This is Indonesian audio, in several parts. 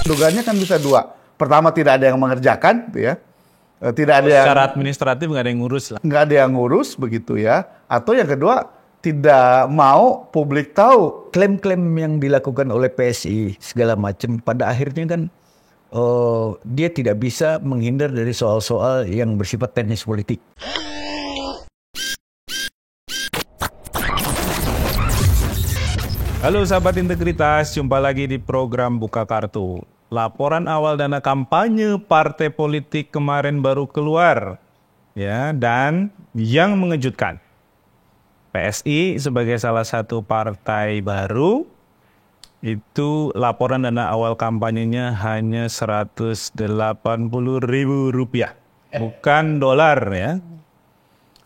Dugaannya kan bisa dua. Pertama, tidak ada yang mengerjakan, gitu ya. Tidak ada Secara administratif nggak ada yang ngurus lah. nggak ada yang ngurus, begitu ya. Atau yang kedua, tidak mau publik tahu. Klaim-klaim yang dilakukan oleh PSI segala macam pada akhirnya kan dia tidak bisa menghindar dari soal-soal yang bersifat teknis politik. Halo sahabat integritas, jumpa lagi di program Buka Kartu. Laporan awal dana kampanye partai politik kemarin baru keluar, ya, dan yang mengejutkan, PSI sebagai salah satu partai baru itu laporan dana awal kampanyenya hanya Rp180.000, bukan dolar ya.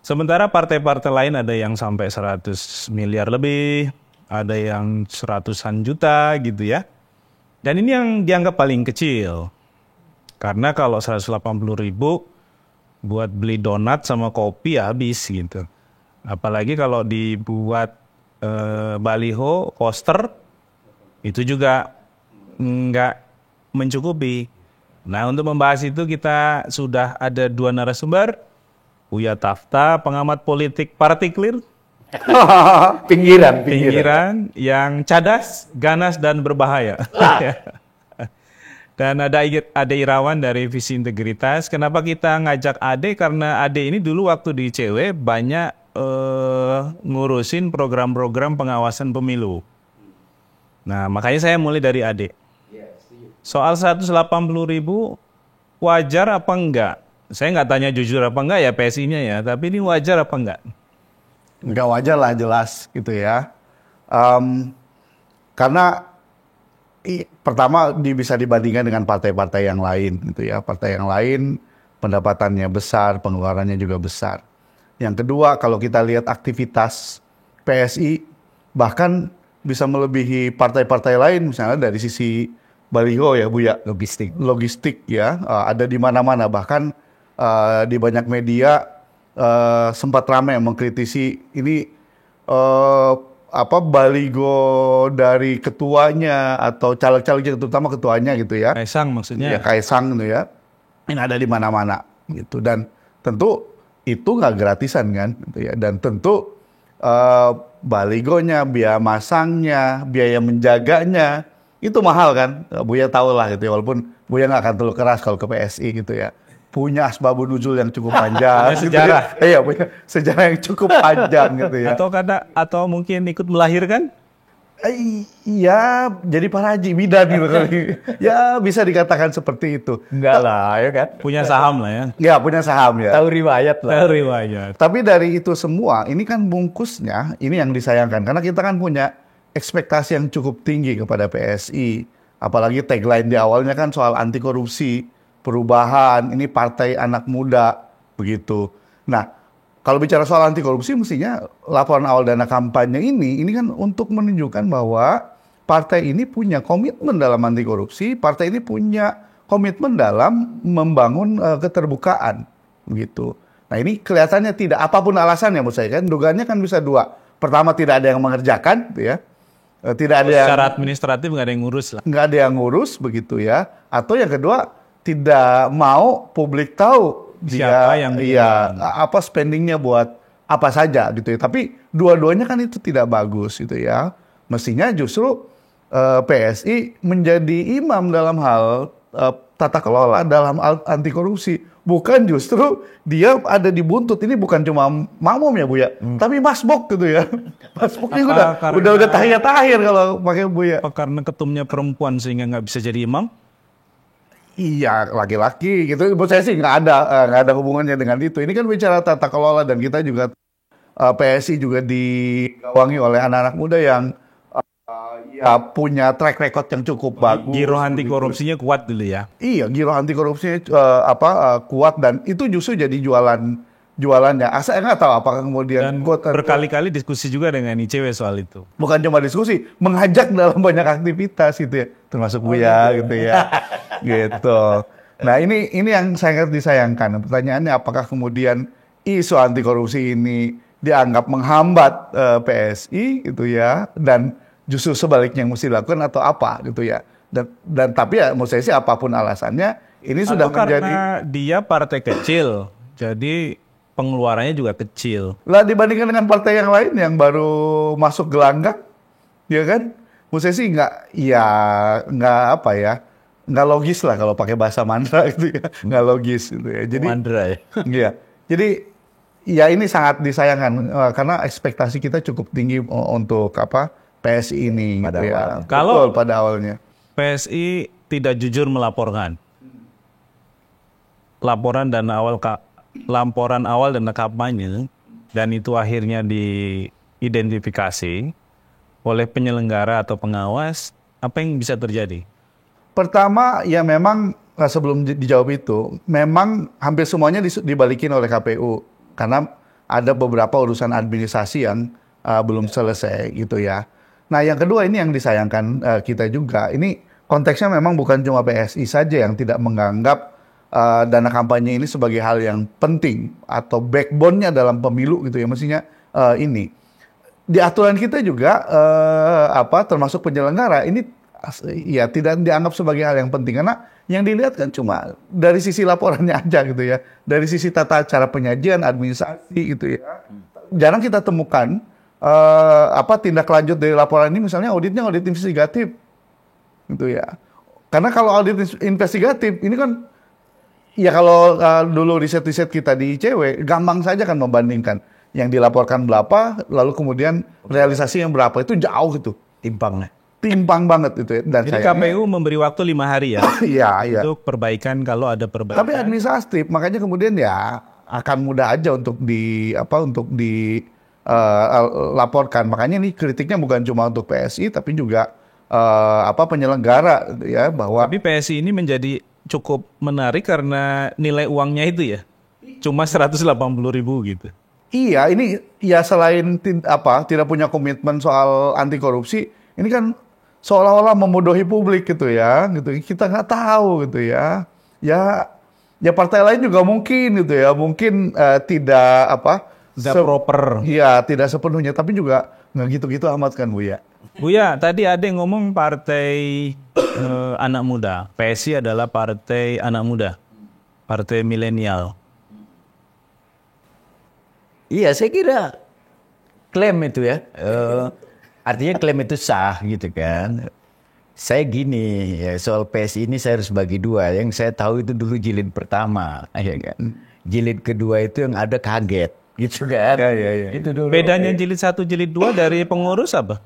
Sementara partai-partai lain ada yang sampai 100 miliar lebih, ada yang seratusan juta gitu ya. Dan ini yang dianggap paling kecil. Karena kalau 180.000 buat beli donat sama kopi habis gitu. Apalagi kalau dibuat baliho, poster, itu juga nggak mencukupi. Nah, untuk membahas itu kita sudah ada dua narasumber. Buya Tafta, pengamat politik partiklir. Pinggiran yang cadas, ganas, dan berbahaya. Dan ada Ade Irawan dari Visi Integritas. Kenapa kita ngajak Ade? Karena Ade ini dulu waktu di ICW banyak ngurusin program-program pengawasan pemilu. Nah, makanya saya mulai dari Ade. Soal 180.000 wajar apa enggak? Saya nggak tanya jujur apa enggak ya PSI-nya ya, tapi ini wajar apa enggak? Nggak wajar lah, jelas gitu ya. Karena pertama bisa dibandingkan dengan partai-partai yang lain gitu ya. Partai yang lain pendapatannya besar, pengeluarannya juga besar. Yang kedua, kalau kita lihat aktivitas PSI bahkan bisa melebihi partai-partai lain, misalnya dari sisi baliho ya Bu ya, logistik ya, ada di mana-mana, bahkan di banyak media sempat ramai mengkritisi ini baligo dari ketuanya atau caleg-calegnya, terutama ketuanya gitu ya. Kaisang maksudnya. Ya, Kaisang gitu ya. Ini ada di mana-mana gitu, dan tentu itu nggak gratisan kan gitu ya, dan tentu baligonya, biaya masangnya, biaya menjaganya itu mahal kan. Buya tahu lah gitu ya, walaupun Buya nggak akan terlalu keras kalau ke PSI gitu ya. Punya asbabun nuzul yang cukup panjang. Sejarah. Gitu ya. Iya, punya sejarah yang cukup panjang gitu ya. Atau mungkin ikut melahirkan? Iya, jadi Pak Haji bidan gitu kali. Ya, bisa dikatakan seperti itu. Enggak lah, ya kan? Punya saham lah ya. Ya, punya saham ya. Tahu riwayat lah. Tahu riwayat. Tapi dari itu semua, ini kan bungkusnya, ini yang disayangkan. Karena kita kan punya ekspektasi yang cukup tinggi kepada PSI. Apalagi tagline di awalnya kan soal anti korupsi, perubahan, ini partai anak muda, begitu. Nah, kalau bicara soal anti korupsi, mestinya laporan awal dana kampanye ini kan untuk menunjukkan bahwa partai ini punya komitmen dalam anti korupsi, partai ini punya komitmen dalam membangun keterbukaan, begitu. Nah, ini kelihatannya tidak, apapun alasannya menurut saya kan, dugaannya kan bisa dua. Pertama, tidak ada yang mengerjakan, gitu ya. Tidak ada secara administratif nggak ada yang ngurus lah. Nggak ada yang ngurus, begitu ya. Atau yang kedua, tidak mau publik tahu siapa yang spendingnya buat apa saja gitu ya. Tapi dua-duanya kan itu tidak bagus gitu ya. Mestinya justru PSI menjadi imam dalam hal tata kelola dalam anti korupsi. Bukan justru dia ada di buntut. Ini bukan cuma makmum ya Bu ya, tapi masbuk gitu ya. Masbuk ini udah tahiyat akhir kalau pakai Bu ya. Apa karena ketumnya perempuan sehingga nggak bisa jadi imam? Iya, laki-laki gitu. Menurut saya sih nggak ada hubungannya dengan itu. Ini kan bicara tata kelola, dan kita juga PSI juga digawangi oleh anak-anak muda yang punya track record yang cukup bagus. Giro anti korupsinya kuat dulu ya. Iya, giro anti korupsinya kuat, dan itu justru jadi jualannya. Saya nggak tahu apakah kemudian dan berkali-kali diskusi juga dengan ICW soal itu. Bukan cuma diskusi, mengajak dalam banyak aktivitas gitu ya, termasuk Buya gitu ya, gitu. Nah, ini yang sangat disayangkan. Pertanyaannya, apakah kemudian isu anti korupsi ini dianggap menghambat PSI gitu ya, dan justru sebaliknya yang mesti dilakukan atau apa gitu ya. Dan tapi ya menurut saya sih apapun alasannya ini sudah Atau menjadi karena dia partai kecil, jadi pengeluarannya juga kecil. lah dibandingkan dengan partai yang lain yang baru masuk gelanggang, ya kan? Menurut saya sih nggak apa ya, nggak logis lah kalau pakai bahasa mantra gitu ya, nggak logis gitu ya. Jadi Mandra ya. iya, jadi ya ini sangat disayangkan karena ekspektasi kita cukup tinggi untuk apa PSI ini Pada gitu ya. awalnya. Kalau- Betul, pada awalnya. PSI tidak jujur melaporkan. Laporan awal dana kampanye dan itu akhirnya diidentifikasi oleh penyelenggara atau pengawas, apa yang bisa terjadi? Pertama, ya memang sebelum dijawab itu, memang hampir semuanya dibalikin oleh KPU karena ada beberapa urusan administrasi yang belum selesai gitu ya. Nah, yang kedua ini yang disayangkan kita juga. Ini konteksnya memang bukan cuma PSI saja yang tidak menganggap dana kampanye ini sebagai hal yang penting atau backbone-nya dalam pemilu gitu ya. Mestinya ini di aturan kita juga termasuk penyelenggara ini ya tidak dianggap sebagai hal yang penting karena yang dilihat kan cuma dari sisi laporannya aja gitu ya, dari sisi tata cara penyajian, administrasi gitu ya. Jarang kita temukan tindak lanjut dari laporan ini, misalnya auditnya audit investigatif gitu ya. Karena kalau audit investigatif ini kan ya kalau dulu riset-riset kita di ICW gampang saja kan membandingkan yang dilaporkan berapa, lalu kemudian realisasi yang berapa, itu jauh gitu. Timpang banget itu ya. Dan Jadi KPU memberi waktu 5 hari ya iya. untuk perbaikan kalau ada perbaikan. Tapi administratif, makanya kemudian ya akan mudah aja untuk laporkan. Makanya ini kritiknya bukan cuma untuk PSI tapi juga penyelenggara ya, bahwa Tapi PSI ini menjadi cukup menarik karena nilai uangnya itu ya cuma 180.000 gitu. iya ini ya selain tidak punya komitmen soal anti korupsi, ini kan seolah-olah memodohi publik gitu ya, gitu. Kita nggak tahu gitu ya. Ya partai lain juga mungkin gitu ya, mungkin tidak proper. Iya, tidak sepenuhnya, tapi juga nggak gitu-gitu amat kan Bu ya. Buya, tadi ada yang ngomong partai anak muda. PSI adalah partai anak muda, partai milenial. Iya, saya kira klaim itu ya. Artinya klaim itu sah gitu kan. Saya gini, ya, soal PSI ini saya harus bagi dua. Yang saya tahu itu dulu jilid pertama, ya kan. Jilid kedua itu yang ada kaget, gitu kan. Ya. Itu dulu. Bedanya jilid 1, jilid 2 dari pengurus apa?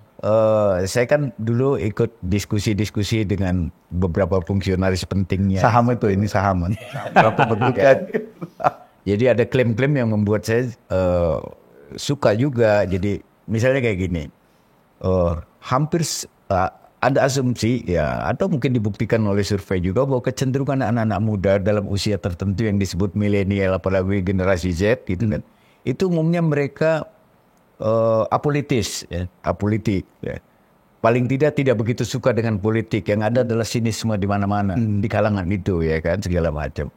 Saya kan dulu ikut diskusi-diskusi dengan beberapa fungsionaris pentingnya. Saham itu, ini saham. Berapa bentuknya? Jadi ada klaim-klaim yang membuat saya suka juga. Jadi misalnya kayak gini, hampir ada asumsi ya, atau mungkin dibuktikan oleh survei juga bahwa kecenderungan anak-anak muda dalam usia tertentu yang disebut milenial, apalagi generasi Z gitu kan, itu umumnya mereka apolitis, ya, apolitik. Ya. Paling tidak begitu suka dengan politik. Yang ada adalah sinisme di mana-mana di kalangan itu ya kan, segala macam.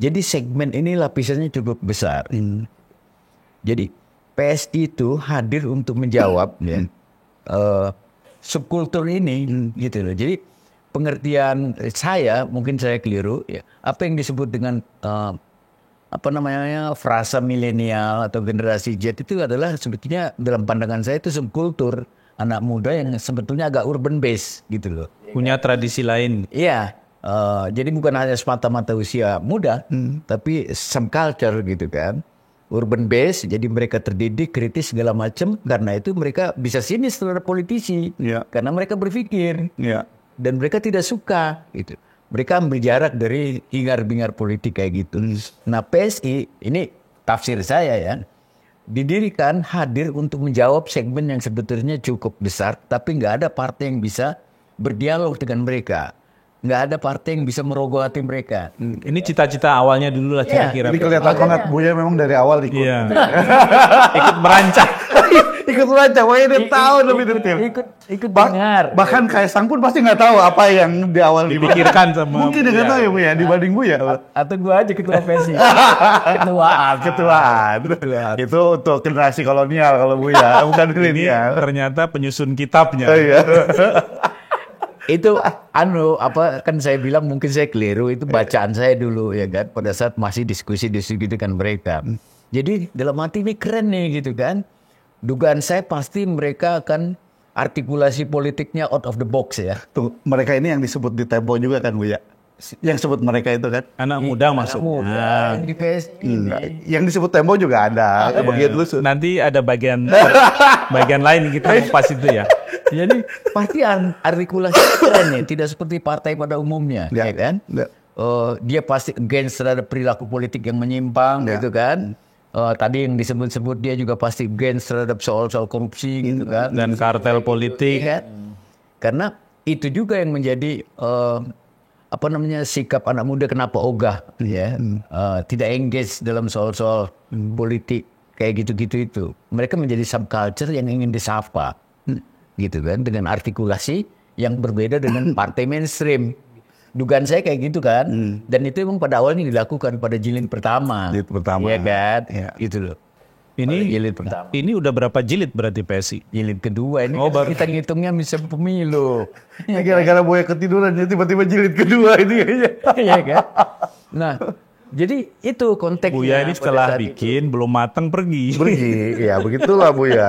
Jadi segmen ini lapisannya cukup besar. Jadi PSI itu hadir untuk menjawab ya, subkultur ini gitu loh. Jadi pengertian saya, mungkin saya keliru ya, apa yang disebut dengan frasa milenial atau generasi Z itu adalah sebetulnya dalam pandangan saya itu subkultur anak muda yang sebetulnya agak urban base gitu loh. Punya tradisi lain. Iya. Jadi bukan hanya semata-mata usia muda, tapi some culture gitu kan. Urban base, jadi mereka terdidik, kritis segala macam. Karena itu mereka bisa sinis terhadap politisi. Ya. Karena mereka berpikir. Ya. Dan mereka tidak suka gitu. Mereka ambil jarak dari hingar-bingar politik kayak gitu. Nah PSI, ini tafsir saya ya, didirikan hadir untuk menjawab segmen yang sebetulnya cukup besar. Tapi nggak ada partai yang bisa berdialog dengan mereka. Nggak ada partai yang bisa merogoh hati mereka. Ini cita-cita awalnya dulu lah kira-kira. Ini kelihatan banget Buya memang dari awal ikut. Iya. Ikut merancang. Ikut merancang, Buya dia tahu lebih detail. Ikut dengar. Bahkan Kaisang pun pasti nggak tahu apa yang di awal Dipikirkan sama Mungkin dia nggak tahu ya Buya, dibanding Buya. Atau gua aja ketua PSI. Ketuaan. Itu untuk generasi kolonial kalau Buya, bukan Ini milenial. ternyata penyusun kitabnya. Oh, iya. itu kan saya bilang mungkin saya keliru, itu bacaan saya dulu ya kan pada saat masih diskusi-diskusi dengan mereka. Jadi dalam hati ini keren nih gitu kan. Dugaan saya pasti mereka akan artikulasi politiknya out of the box ya. Tuh, mereka ini yang disebut di Tempo juga kan, Bu ya? Yang sebut mereka itu kan? Anak muda masuk. Di PSI. Yang disebut Tempo juga ada. Begitu. Nanti ada bagian lain kita pas itu ya. Jadi pasti artikulasi keren ya, tidak seperti partai pada umumnya, ya kan? Dia pasti against terhadap perilaku politik yang menyimpang, gitu kan? Tadi yang disebut-sebut dia juga pasti against terhadap soal-soal korupsi, gitu kan? Dan kartel politik. Kan? Karena itu juga yang menjadi sikap anak muda kenapa ogah, ya, tidak engage dalam soal-soal politik kayak gitu-gitu itu. Mereka menjadi subculture yang ingin disapa. Gitu kan, dengan artikulasi yang berbeda dengan partai mainstream. Dugaan saya kayak gitu kan, dan itu memang pada awalnya dilakukan pada jilid pertama. Jilid pertama. Iya kan, Ya. gitu loh. Ini Jilid pertama. Ini udah berapa jilid berarti PSI? Jilid kedua ini Oh, kan baru. kita ngitungnya bisa pemilu. Ini gara-gara Buya ketiduran, jadi tiba-tiba jilid kedua ini kayaknya. Iya kan. Nah, jadi itu konteksnya. Buya ini pada setelah saat itu. bikin belum matang pergi. Pergi, ya begitulah Buya.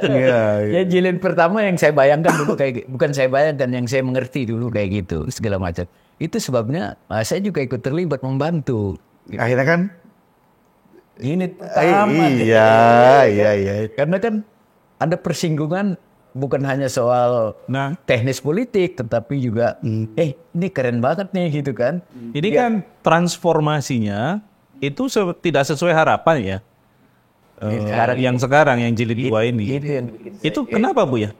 Iya. Ya jilid pertama yang saya bayangkan dulu bukan saya bayangkan, yang saya mengerti dulu kayak gitu segala macam. Itu sebabnya saya juga ikut terlibat membantu. Akhirnya kan, Jilid pertama. iya. Karena kan ada persinggungan bukan hanya soal Nah, teknis politik, tetapi juga ini keren banget nih gitu kan. ini kan transformasinya itu tidak sesuai harapan ya. Yang sekarang yang jilid 2 ini. Itu yang bikin saya- Itu kenapa Bu ya?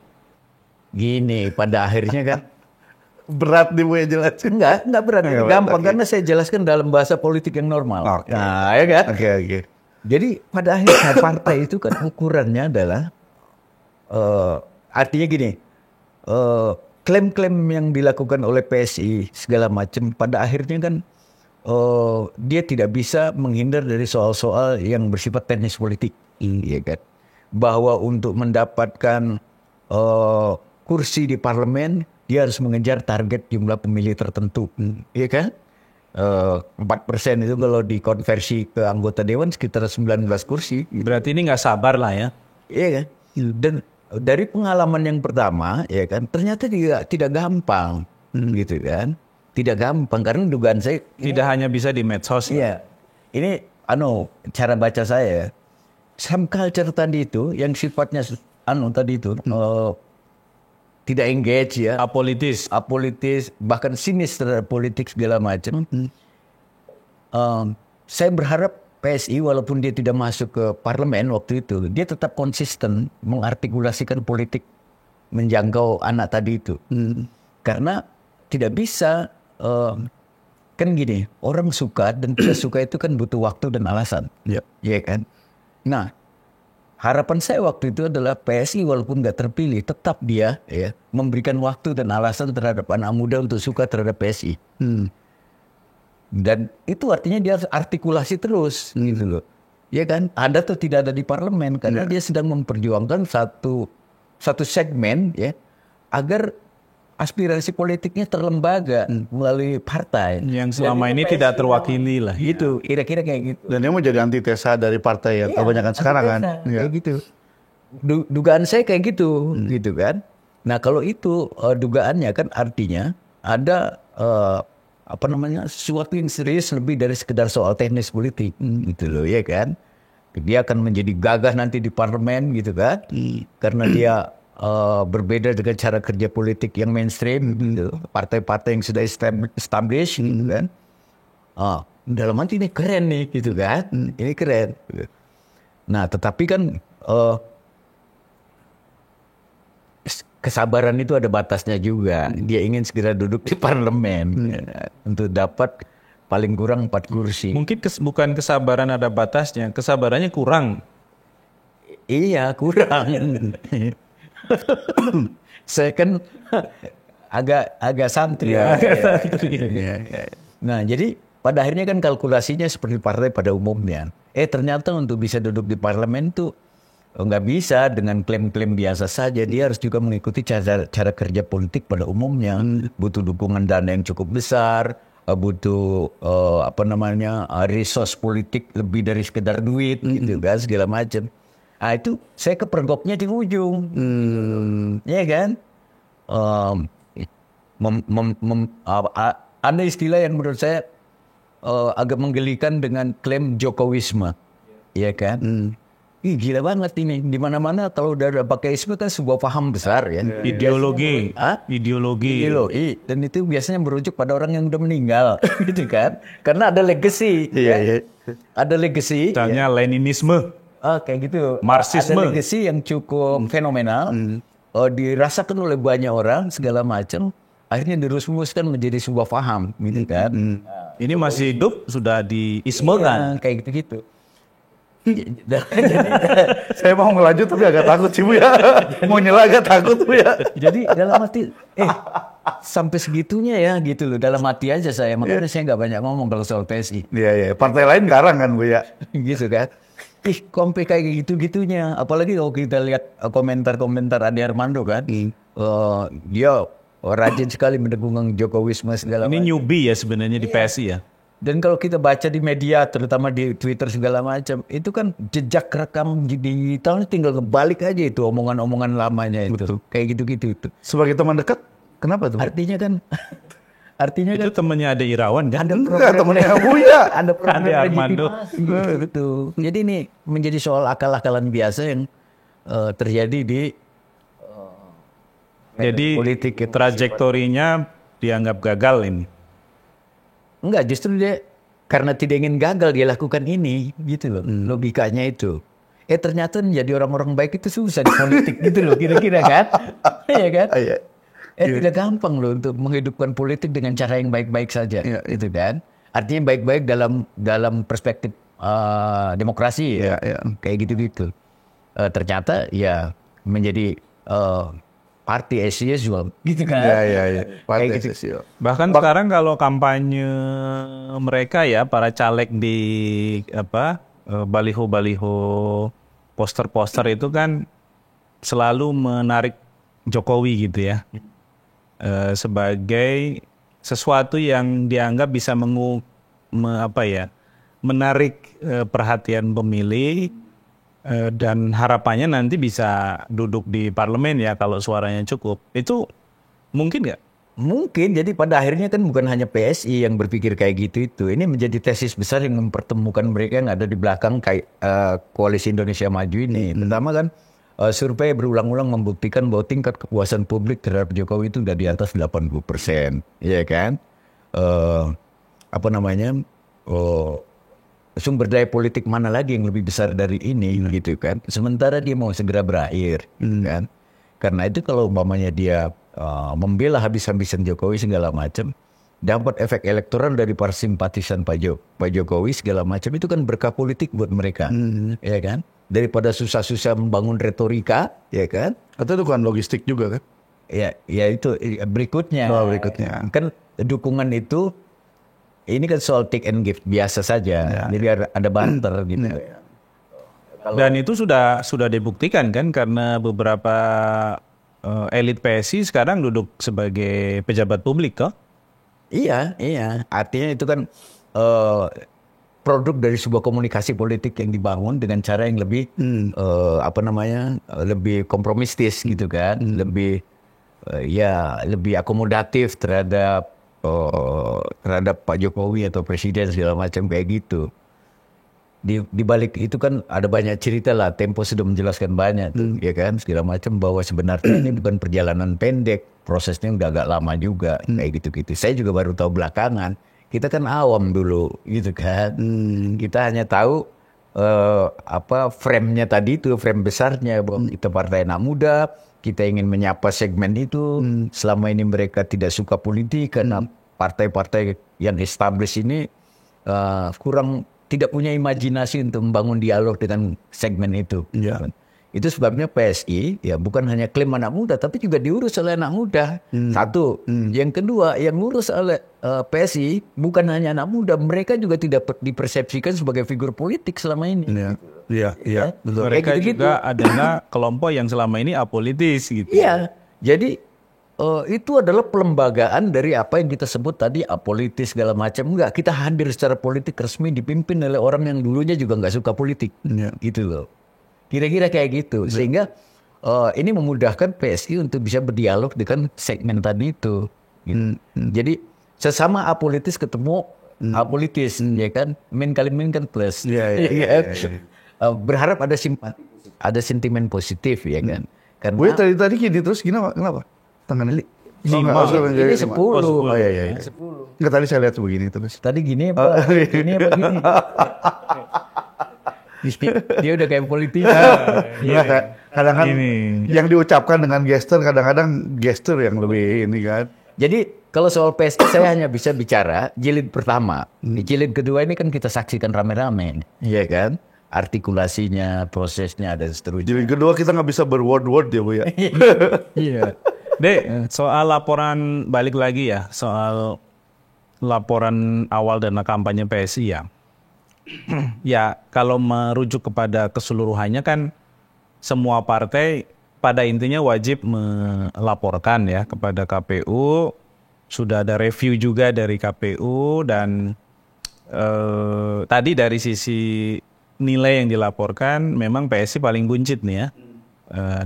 Gini, pada akhirnya kan berat nih Buya jelasin. enggak berat, Enggak berat, gampang oke. karena saya jelaskan dalam bahasa politik yang normal. Oke. Nah, ya kan? Oke. Jadi pada akhirnya partai itu kan ukurannya adalah artinya gini, klaim-klaim yang dilakukan oleh PSI segala macam pada akhirnya kan dia tidak bisa menghindar dari soal-soal yang bersifat teknis politik, ya kan? Bahwa untuk mendapatkan kursi di parlemen dia harus mengejar target jumlah pemilih tertentu, ya kan? 4% itu kalau dikonversi ke anggota dewan sekitar 19 kursi. Berarti ini nggak sabar lah ya. Iya kan? Dan dari pengalaman yang pertama, ya kan, ternyata tidak gampang, gitu kan? Tidak gampang karena dugaan saya Tidak hanya bisa di medsos. iya. Ini cara baca saya. Subculture tadi itu yang sifatnya tadi itu tidak engage ya, Apolitis. apolitis, bahkan sinis terhadap politik segala macam. Saya berharap PSI walaupun dia tidak masuk ke parlemen waktu itu, dia tetap konsisten mengartikulasikan politik menjangkau anak tadi itu. Karena tidak bisa, kan gini, orang suka dan tidak suka itu kan butuh waktu dan alasan. Iya kan? Nah, harapan saya waktu itu adalah PSI walaupun nggak terpilih, tetap dia ya memberikan waktu dan alasan terhadap anak muda untuk suka terhadap PSI. Dan itu artinya dia harus artikulasi terus, gitu loh. Ya kan? Ada atau tidak ada di parlemen karena dia sedang memperjuangkan satu segmen ya agar aspirasi politiknya terlembaga melalui partai. Yang selama ini tidak terwakili lah. Gitu, kira-kira kayak gitu. Dan dia mau jadi antitesa dari partai yang kebanyakan sekarang kan. Iya. Kayak gitu. Dugaan saya kayak gitu, gitu kan. Nah kalau itu dugaannya kan artinya ada sesuatu yang serius lebih dari sekedar soal teknis politik, gitu loh, ya kan. Dia akan menjadi gagah nanti di parlemen, gitu kan, karena dia berbeda dengan cara kerja politik yang mainstream, gitu. Partai-partai yang sudah established, gitu kan. Dalam arti ini keren nih, gitu kan. Ini keren. Nah, tetapi kan kesabaran itu ada batasnya juga. Dia ingin segera duduk di parlemen untuk dapat paling kurang 4 kursi. Mungkin bukan kesabaran ada batasnya, kesabarannya kurang. Iya, kurang. Saya kan agak santri. Nah, jadi pada akhirnya kan kalkulasinya seperti partai pada umumnya. Ternyata untuk bisa duduk di parlemen tuh nggak bisa dengan klaim-klaim biasa saja. Dia harus juga mengikuti cara kerja politik pada umumnya. Butuh dukungan dana yang cukup besar, butuh resource politik lebih dari sekedar duit, gitu kan, segala macam. Nah, itu saya kepergoknya di ujung, ya kan? Ada istilah yang menurut saya agak menggelikan dengan klaim Jokowisme, ya kan? Ih, gila banget ini. Di mana-mana kalau udah pakai isme kan sebuah paham besar ya. Ideologi. Ideologi. Dan itu biasanya merujuk pada orang yang udah meninggal, gitu kan? Karena ada legacy. Iya. Ada legacy. Misalnya Leninisme. Kayak gitu. Marxisme. Ada legacy yang cukup fenomenal. Dirasakan oleh banyak orang segala macam. Akhirnya dirumuskan menjadi sebuah paham, gitu kan? Ini masih hidup, sudah diismekan. Kayak gitu-gitu. Saya mau ngelanjut tapi agak takut sih Bu ya. Mau nyela agak takut Bu ya. Jadi dalam hati, sampai segitunya ya gitu loh. Dalam hati aja saya, makanya saya nggak banyak ngomong kalau soal PSI. Iya. Partai lain garang kan Bu ya. Gitu kan. Kompe kayak gitu-gitunya. Apalagi kalau kita lihat komentar-komentar Ade Armando kan. Dia rajin sekali mendukung Jokowisme segala Ini macam. newbie ya sebenarnya di PSI ya. Dan kalau kita baca di media, terutama di Twitter segala macam, itu kan jejak rekam digitalnya tinggal kebalik aja itu omongan-omongan lamanya itu. Betul. Kayak gitu-gitu itu. Sebagai teman dekat, kenapa tuh? Artinya kan Itu temannya ada Irawan kan? Enggak, temennya Bu ya. ada program Ade Armando. legitimasi gitu. Jadi ini menjadi soal akal-akalan biasa yang terjadi di Jadi politik itu. trajektorinya dianggap gagal ini. Enggak, justru dia karena tidak ingin gagal dia lakukan ini gitu loh. Logikanya itu. Ternyata menjadi orang-orang baik itu susah di politik gitu loh, kira-kira kan? Iya kan? Iya. Tidak gampang loh untuk menghidupkan politik dengan cara yang baik-baik saja, itu kan? Artinya baik-baik dalam perspektif demokrasi, Iya. kayak gitu-gitu. Ternyata ya menjadi party as usual, gitu kan? Iya. Partai Kayak gitu. sosial. Bahkan sekarang kalau kampanye mereka ya, para caleg di baliho-baliho, poster-poster itu kan selalu menarik Jokowi gitu ya. Sebagai sesuatu yang dianggap bisa menarik perhatian pemilih, dan harapannya nanti bisa duduk di parlemen ya kalau suaranya cukup. Itu mungkin nggak? Mungkin, jadi pada akhirnya kan bukan hanya PSI yang berpikir kayak gitu itu. Ini menjadi tesis besar yang mempertemukan mereka yang ada di belakang kayak Koalisi Indonesia Maju ini. Pertama kan survei berulang-ulang membuktikan bahwa tingkat kepuasan publik terhadap Jokowi itu udah di atas 80%, ya kan? Sumber daya politik mana lagi yang lebih besar dari ini, gitu kan? Sementara dia mau segera berakhir, kan? Karena itu kalau umpamanya dia membela habis-habisan Jokowi segala macam, dapat efek elektoral dari para simpatisan Pak Jokowi segala macam, itu kan berkah politik buat mereka, ya kan? Daripada susah-susah membangun retorika, ya kan? Atau dukungan logistik juga kan? Ya itu berikutnya. Berikutnya. Kan dukungan itu, ini kan soal take and give biasa saja. Jadi ada banter gitu. Dan itu sudah dibuktikan kan, karena beberapa elit PSI sekarang duduk sebagai pejabat publik kok. Iya. Artinya itu kan produk dari sebuah komunikasi politik yang dibangun dengan cara yang lebih lebih kompromistis gitu kan, lebih akomodatif terhadap Pak Jokowi atau presiden segala macam kayak gitu. Di balik itu kan ada banyak cerita lah, Tempo sudah menjelaskan banyak tuh, ya kan, segala macam, bahwa sebenarnya ini bukan perjalanan pendek, prosesnya udah agak lama juga, kayak gitu-gitu. Saya juga baru tahu belakangan. Kita kan awam dulu, gitu kan. Kita hanya tahu frame-nya tadi itu, frame besarnya, bahwa kita partai anak muda, kita ingin menyapa segmen itu. Selama ini mereka tidak suka politik karena partai-partai yang established ini kurang tidak punya imajinasi untuk membangun dialog dengan segmen itu. Itu sebabnya PSI ya bukan hanya klaim anak muda, tapi juga diurus oleh anak muda. Satu. Yang kedua, yang ngurus oleh PSI bukan hanya anak muda, mereka juga tidak dipersepsikan sebagai figur politik selama ini. Iya, betul. Mereka Kayak gitu-gitu. juga adalah kelompok yang selama ini apolitis gitu. Iya, jadi itu adalah pelembagaan dari apa yang kita sebut tadi apolitis segala macam. Enggak, kita hadir secara politik resmi dipimpin oleh orang yang dulunya juga nggak suka politik. Iya. Gitu loh. Kira-kira kayak gitu. Sehingga ini memudahkan PSI untuk bisa berdialog dengan segmen tadi itu. Gitu. Jadi sesama apolitis ketemu apolitis, ya kan? Min kali min kan plus. Iya. Berharap ada simpati, ada sentimen positif, ya kan? Gue Karena tadi gini terus kenapa? Tangan Eli. Lima. ini 10. Oh iya. 10. Enggak, tadi saya lihat begini terus. Tadi gini apa? Gini apa gini? Dia udah kayak politisi. Kadang-kadang Ini. yang diucapkan dengan gestur, kadang-kadang gestur yang lebih ini kan. Jadi kalau soal PSI saya hanya bisa bicara jilid pertama. Di jilid kedua ini kan kita saksikan rame-rame. Iya kan? Artikulasinya, prosesnya, dan seterusnya. Jadi kedua kita nggak bisa berword-word ya Bu ya. Iya. Dek, soal laporan balik lagi ya, soal laporan awal dana kampanye PSI ya. Ya, kalau merujuk kepada keseluruhannya kan semua partai pada intinya wajib melaporkan ya kepada KPU. Sudah ada review juga dari KPU dan tadi dari sisi nilai yang dilaporkan memang PSI paling buncit nih ya.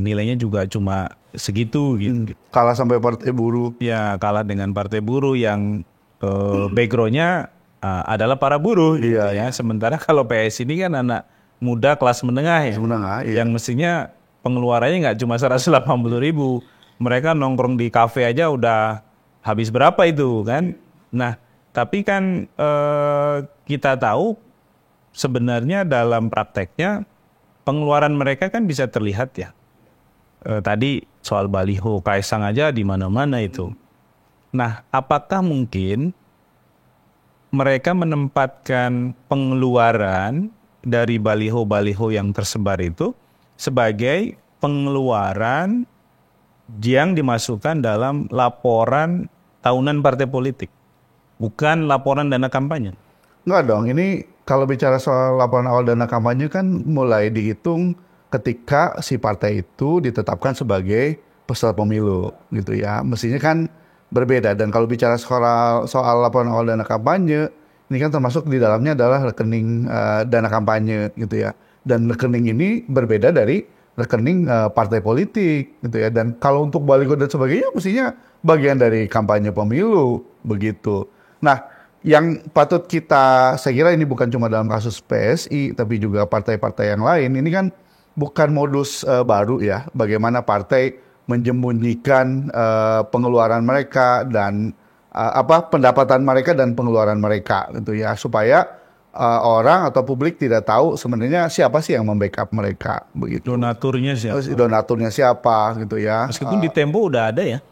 Nilainya juga cuma segitu gitu. Kalah sampai partai buruh. Ya, kalah dengan partai buruh yang backgroundnya adalah para buruh gitu Iya, ya. Sementara kalau PS ini kan anak muda kelas menengah ya. Sebenarnya Yang mestinya pengeluarannya nggak cuma 180.000. Mereka nongkrong di kafe aja udah habis berapa itu kan. Nah, tapi kan kita tahu sebenarnya dalam prakteknya pengeluaran mereka kan bisa terlihat ya. Tadi soal baliho Kaisang aja di mana-mana itu. Nah, apakah mungkin mereka menempatkan pengeluaran dari baliho-baliho yang tersebar itu sebagai pengeluaran yang dimasukkan dalam laporan tahunan partai politik, bukan laporan dana kampanye? Enggak dong, ini kalau bicara soal laporan awal dana kampanye kan mulai dihitung ketika si partai itu ditetapkan sebagai peserta pemilu gitu ya. Mestinya kan berbeda, dan kalau bicara soal laporan awal dana kampanye, ini kan termasuk di dalamnya adalah rekening dana kampanye gitu ya. Dan rekening ini berbeda dari rekening partai politik gitu ya. Dan kalau untuk baliho dan sebagainya mestinya bagian dari kampanye pemilu begitu. Nah, yang patut saya kira ini bukan cuma dalam kasus PSI, tapi juga partai-partai yang lain. Ini kan bukan modus baru ya, bagaimana partai menyembunyikan pengeluaran mereka dan pendapatan mereka dan pengeluaran mereka gitu ya, supaya orang atau publik tidak tahu sebenarnya siapa sih yang membackup mereka begitu. Donaturnya siapa? Donaturnya siapa gitu ya. Meskipun di Tempo udah ada ya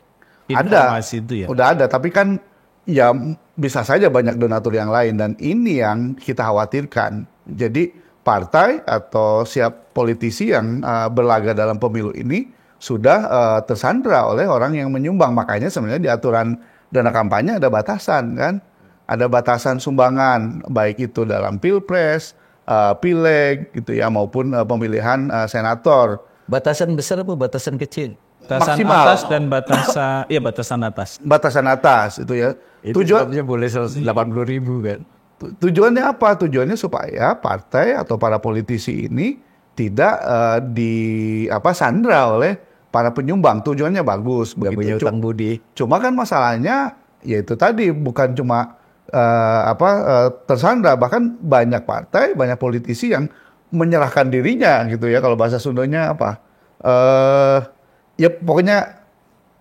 Ada, informasi itu ya. udah ada, tapi kan ya bisa saja banyak donatur yang lain, dan ini yang kita khawatirkan. Jadi partai atau politisi yang berlaga dalam pemilu ini sudah tersandra oleh orang yang menyumbang. Makanya sebenarnya di aturan dana kampanye ada batasan kan, ada batasan sumbangan baik itu dalam pilpres, pileg gitu ya, maupun pemilihan senator. Batasan besar apa batasan kecil? Batasan maksimal. atas dan batasan atas. Batasan atas itu ya. Tujuannya boleh 80.000 kan? Tujuannya apa? Tujuannya supaya partai atau para politisi ini tidak sandra oleh para penyumbang. Tujuannya bagus, Gak punya begitu. utang budi. Cuma kan masalahnya yaitu tadi bukan cuma tersandra, bahkan banyak partai, banyak politisi yang menyerahkan dirinya gitu ya. Kalau bahasa Sundanya apa? Ya pokoknya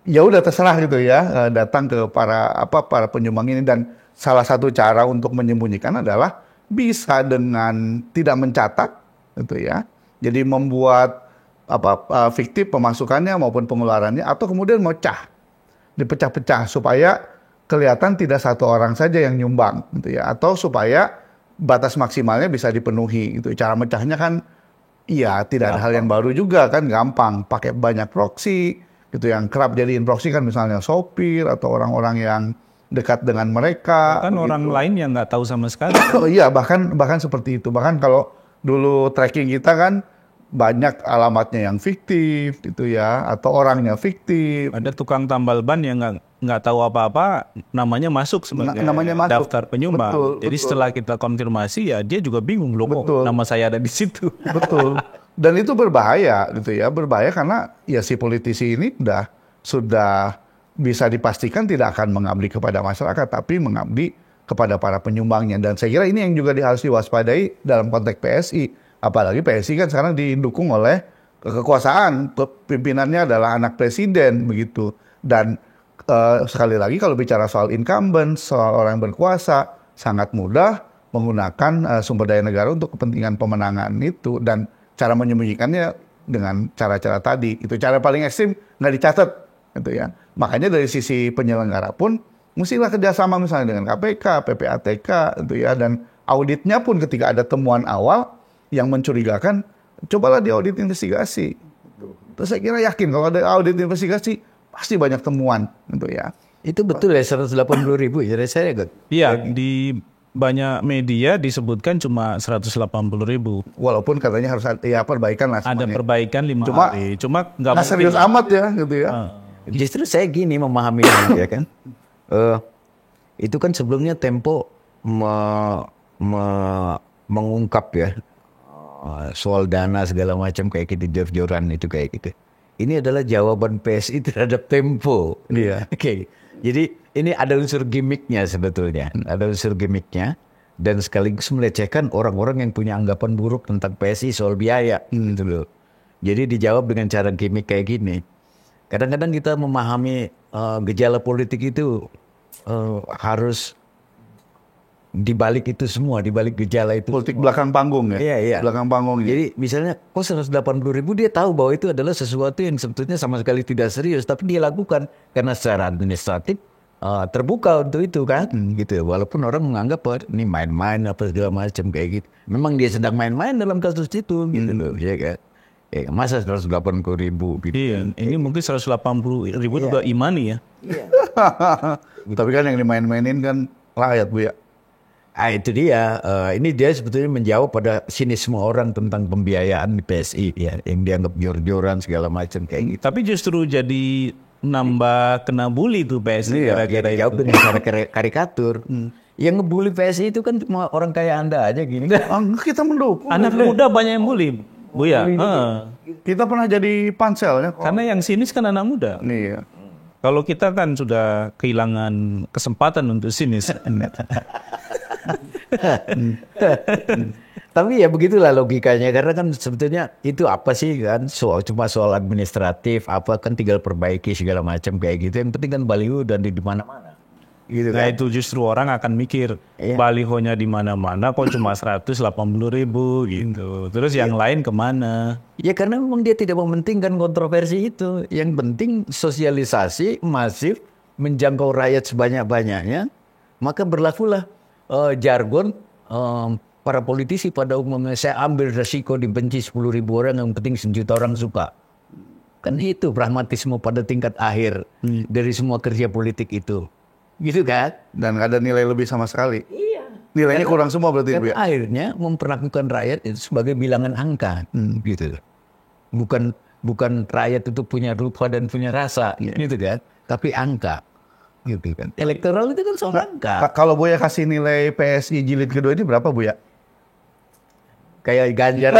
ya udah terserah gitu ya, datang ke para penyumbang ini. Dan salah satu cara untuk menyembunyikan adalah bisa dengan tidak mencatat gitu ya. Jadi membuat fiktif pemasukannya maupun pengeluarannya, atau kemudian dipecah-pecah supaya kelihatan tidak satu orang saja yang nyumbang gitu ya, atau supaya batas maksimalnya bisa dipenuhi gitu. Cara mecahnya kan Iya, tidak ada hal yang baru juga kan, gampang. Pakai banyak proxy, gitu yang kerap jadiin proxy kan misalnya sopir atau orang-orang yang dekat dengan mereka. Kan orang lain yang nggak tahu sama sekali. Oh iya, bahkan seperti itu. Bahkan kalau dulu tracking kita kan banyak alamatnya yang fiktif gitu ya, atau orangnya fiktif. Ada tukang tambal ban yang nggak tahu apa-apa, namanya masuk sebagai Namanya masuk. daftar penyumbang. Betul, Jadi betul. setelah kita konfirmasi ya dia juga bingung loh, kok Betul. nama saya ada di situ. Betul. Dan itu berbahaya gitu ya, berbahaya karena ya si politisi ini sudah bisa dipastikan tidak akan mengabdi kepada masyarakat, tapi mengabdi kepada para penyumbangnya. Dan saya kira ini yang juga harus diwaspadai dalam konteks PSI. Apalagi PSI kan sekarang didukung oleh kekuasaan, pimpinannya adalah anak presiden begitu. Dan sekali lagi kalau bicara soal incumbent, soal orang yang berkuasa, sangat mudah menggunakan sumber daya negara untuk kepentingan pemenangan itu, dan cara menyembunyikannya dengan cara-cara tadi. Itu cara paling ekstrim, nggak dicatat gitu ya. Makanya dari sisi penyelenggara pun mestilah kerjasama misalnya dengan KPK, PPATK gitu ya, dan auditnya pun ketika ada temuan awal yang mencurigakan, cobalah diaudit investigasi. Terus saya kira yakin kalau ada audit investigasi pasti banyak temuan gitu ya. Itu betul ya 180.000 ya saya enggak. Iya, di banyak media disebutkan cuma 180.000. Walaupun katanya harus ada ya perbaikan lah Ada semuanya. perbaikan 5 Cuma hari. Cuma nggak Nggak serius mungkin. amat ya gitu ya. Justru saya gini memahami ya kan. Itu kan sebelumnya Tempo mengungkap ya soal dana segala macam kayak gitu, jor-joran itu kayak gitu. Ini adalah jawaban PSI terhadap Tempo. Iya. Oke. Jadi ini ada unsur gimmicknya sebetulnya. Ada unsur gimmicknya dan sekaligus melecehkan orang-orang yang punya anggapan buruk tentang PSI soal biaya gitu loh. Jadi dijawab dengan cara gimmick kayak gini. Kadang-kadang kita memahami gejala politik itu harus dibalik itu semua, dibalik gejala itu. Politik belakang panggung ya. Iya, iya. Belakang panggung. Jadi misalnya kok 180.000 dia tahu bahwa itu adalah sesuatu yang sebetulnya sama sekali tidak serius, tapi dia lakukan karena secara administratif terbuka untuk itu kan, gitu. Walaupun orang menganggap bahwa ini main-main apa segala macam kayak gitu. Memang dia sedang main-main dalam kasus itu, gitu loh, ya kan. Masa 180.000 gitu. Iya, ini mungkin 180.000 juga imani ya. Tapi kan yang dimain-mainin kan rakyat Bu ya. Itu dia. Ini dia sebetulnya menjawab pada sinisme orang tentang pembiayaan di PSI ya, yang dianggap jor-joran segala macam kayak gitu. Tapi justru jadi nambah kena bully tuh PSI gara-gara Dia jawab itu. dengan cara karikatur. Yang ngebully PSI itu kan cuma orang kayak Anda aja gini. Kita mendukung. Anak muda banyak yang bully, Bu ya. Kita pernah jadi panselnya kok. Karena yang sinis kan anak muda. Iya. Kalau kita kan sudah kehilangan kesempatan untuk sinis. Tapi ya begitulah logikanya, karena kan sebetulnya itu apa sih kan, cuma soal administratif apa kan, tinggal perbaiki segala macam kayak gitu. Yang penting kan baliho dan di mana-mana gitu Nah kan. itu justru orang akan mikir, Iya. balihonya di mana-mana kok cuma 180.000 gitu. Terus yang lain kemana? Ya karena memang dia tidak mementingkan kontroversi itu. Yang penting sosialisasi masif menjangkau rakyat sebanyak-banyaknya. Maka berlakulah jargon para politisi pada umumnya, saya ambil resiko dibenci 10.000 orang, yang penting 1 juta orang suka. Kan itu pragmatisme pada tingkat akhir dari semua kerja politik itu. Gitu kan? Dan nggak ada nilai lebih sama sekali. Iya. Nilainya kurang semua berarti Bu Dan ya. akhirnya memperlakukan rakyat itu sebagai bilangan angka, gitu. Bukan rakyat itu punya rupa dan punya rasa, gitu kan? Tapi angka, gitu kan? Elektoral itu kan soal angka. Kalau Buya kasih nilai PSI jilid kedua ini berapa Bu ya? Kayak Ganjar.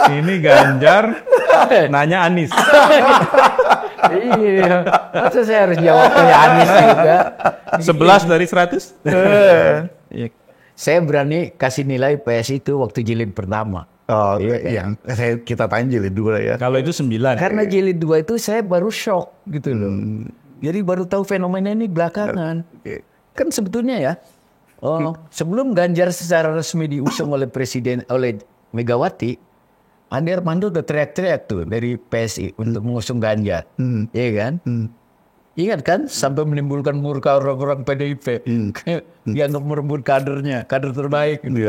Ini Ganjar nanya Anies. Iya. Masa saya harus jawab kayak Anies juga? 11 dari 100? Iya. Saya berani kasih nilai PSI itu waktu jilid pertama. Oh, yang kita tanya jilid 2 ya. Kalau itu 9. Karena jilid 2 itu saya baru shock gitu loh. Jadi baru tahu fenomena ini belakangan. Kan sebetulnya ya, sebelum Ganjar secara resmi diusung oleh Megawati, Andi Armando udah teriak-teriak tuh dari PSI untuk mengusung Ganjar. Iya kan? Ingat kan? Sampai menimbulkan murka orang-orang PDIP. Dianggap merebut kadernya, kader terbaik. Gitu.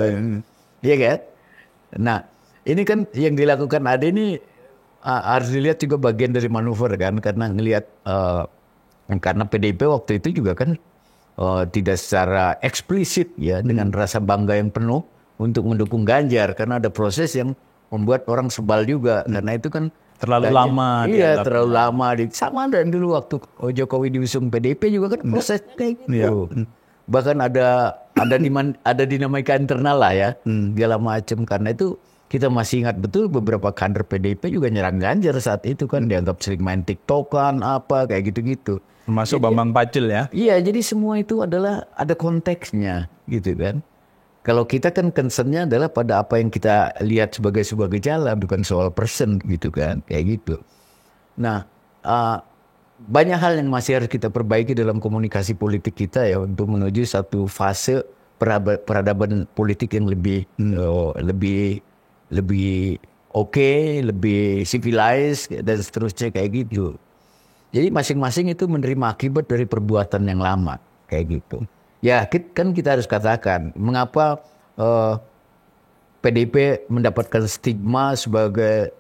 Iya kan? Nah, ini kan yang dilakukan Ade ini harus dilihat juga bagian dari manuver kan, karena ngelihat karena PDIP waktu itu juga kan tidak secara eksplisit ya dengan rasa bangga yang penuh untuk mendukung Ganjar, karena ada proses yang membuat orang sebal juga karena itu kan Terlalu lama Iya, dianggap. terlalu lama. Sama dan dulu waktu Jokowi diusung PDIP juga kan prosesnya kayak gitu. Bahkan ada dinamika internal lah ya, segala macam. Karena itu kita masih ingat betul beberapa kader PDIP juga nyerang Ganjar saat itu kan, dianggap sering main TikTokan apa kayak gitu-gitu. Termasuk Bambang Pacul ya. Iya, jadi semua itu adalah ada konteksnya gitu kan. Kalau kita kan concernnya adalah pada apa yang kita lihat sebagai sebuah gejala, bukan soal person gitu kan, kayak gitu. Nah, banyak hal yang masih harus kita perbaiki dalam komunikasi politik kita ya untuk menuju satu fase peradaban politik yang lebih oke, lebih civilized dan seterusnya kayak gitu. Jadi masing-masing itu menerima akibat dari perbuatan yang lama kayak gitu. Ya kan kita harus katakan mengapa PDIP mendapatkan stigma sebagai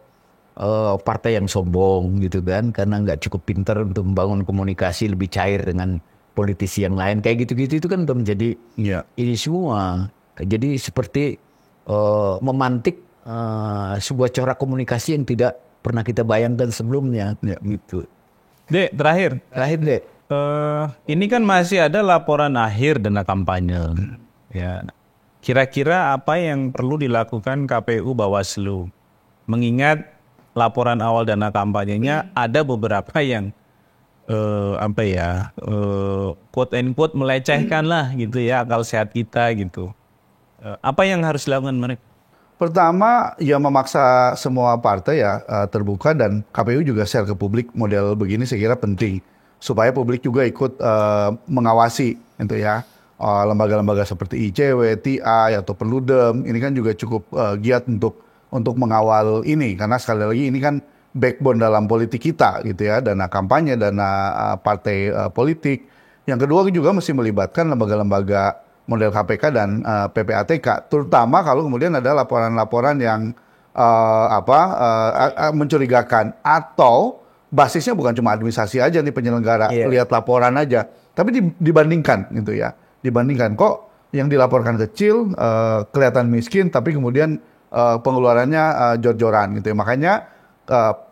partai yang sombong gitu kan, karena nggak cukup pintar untuk membangun komunikasi lebih cair dengan politisi yang lain kayak gitu-gitu. Itu kan udah menjadi ini semua. Jadi seperti memantik sebuah corak komunikasi yang tidak pernah kita bayangkan sebelumnya gitu. Dek, terakhir. Dek. Ini kan masih ada laporan akhir dana kampanye. Ya. Kira-kira apa yang perlu dilakukan KPU Bawaslu? Mengingat laporan awal dana kampanyenya ada beberapa yang quote and quote melecehkan lah gitu ya akal sehat kita gitu. Apa yang harus dilakukan mereka? Pertama, ya memaksa semua partai ya terbuka, dan KPU juga share ke publik model begini saya kira penting. Supaya publik juga ikut mengawasi gitu ya. Lembaga-lembaga seperti ICW, TI, atau Perludem, ini kan juga cukup giat untuk mengawal ini. Karena sekali lagi ini kan backbone dalam politik kita gitu ya. Dana kampanye, dana partai politik. Yang kedua juga mesti melibatkan lembaga-lembaga model KPK dan PPATK. Terutama kalau kemudian ada laporan-laporan yang mencurigakan, atau basisnya bukan cuma administrasi aja nih penyelenggara, lihat laporan aja, tapi dibandingkan gitu ya, dibandingkan kok yang dilaporkan kecil, kelihatan miskin, tapi kemudian pengeluarannya jor-joran gitu ya. Makanya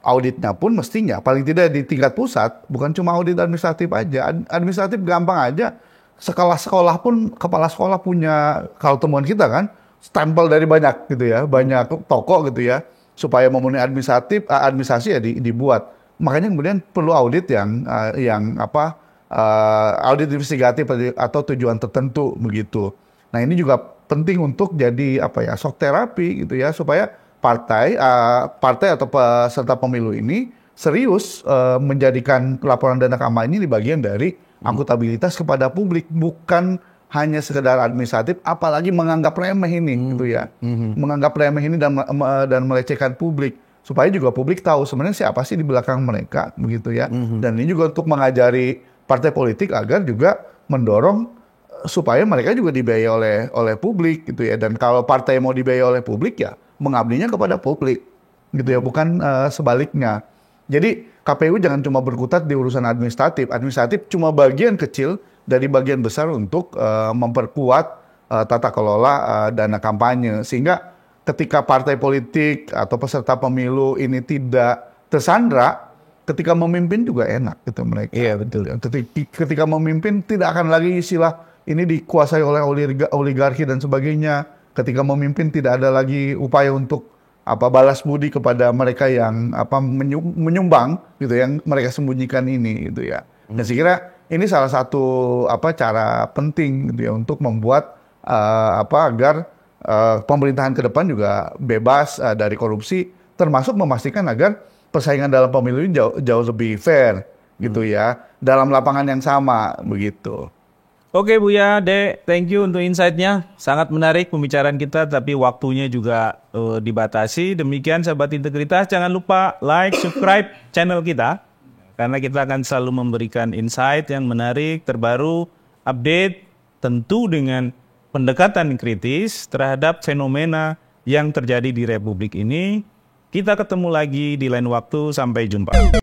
auditnya pun mestinya paling tidak di tingkat pusat, bukan cuma audit administratif aja. Administratif gampang aja, sekolah pun kepala sekolah punya, kalau temuan kita kan stempel dari banyak gitu ya, banyak toko gitu ya, supaya memenuhi administrasi ya dibuat. Makanya kemudian perlu audit yang audit investigatif atau tujuan tertentu begitu. Nah, ini juga penting untuk jadi shock therapy gitu ya, supaya partai atau peserta pemilu ini serius menjadikan laporan dana kampanye ini bagian dari akuntabilitas kepada publik, bukan hanya sekedar administratif, apalagi menganggap remeh ini gitu ya. Menganggap remeh ini dan melecehkan publik. Supaya juga publik tahu sebenarnya siapa sih di belakang mereka begitu ya. Dan ini juga untuk mengajari partai politik agar juga mendorong supaya mereka juga dibiayai oleh publik gitu ya. Dan kalau partai mau dibiayai oleh publik ya mengabdinya kepada publik gitu ya, bukan sebaliknya. Jadi KPU jangan cuma berkutat di urusan administratif. Administratif cuma bagian kecil dari bagian besar untuk memperkuat tata kelola dana kampanye, sehingga ketika partai politik atau peserta pemilu ini tidak tersandra, ketika memimpin juga enak gitu mereka. Iya, betul. Ketika memimpin tidak akan lagi istilah ini dikuasai oleh oligarki dan sebagainya. Ketika memimpin tidak ada lagi upaya untuk balas budi kepada mereka yang menyumbang gitu, yang mereka sembunyikan ini gitu ya. Dan saya kira ini salah satu cara penting gitu ya untuk membuat agar pemerintahan ke depan juga bebas dari korupsi, termasuk memastikan agar persaingan dalam pemilu ini jauh lebih fair gitu ya, dalam lapangan yang sama begitu. Oke Buya, Dek, thank you untuk insight-nya. Sangat menarik pembicaraan kita, tapi waktunya juga dibatasi. Demikian sahabat integritas, jangan lupa like, subscribe channel kita, karena kita akan selalu memberikan insight yang menarik, terbaru, update, tentu dengan pendekatan kritis terhadap fenomena yang terjadi di Republik ini. Kita ketemu lagi di lain waktu. Sampai jumpa.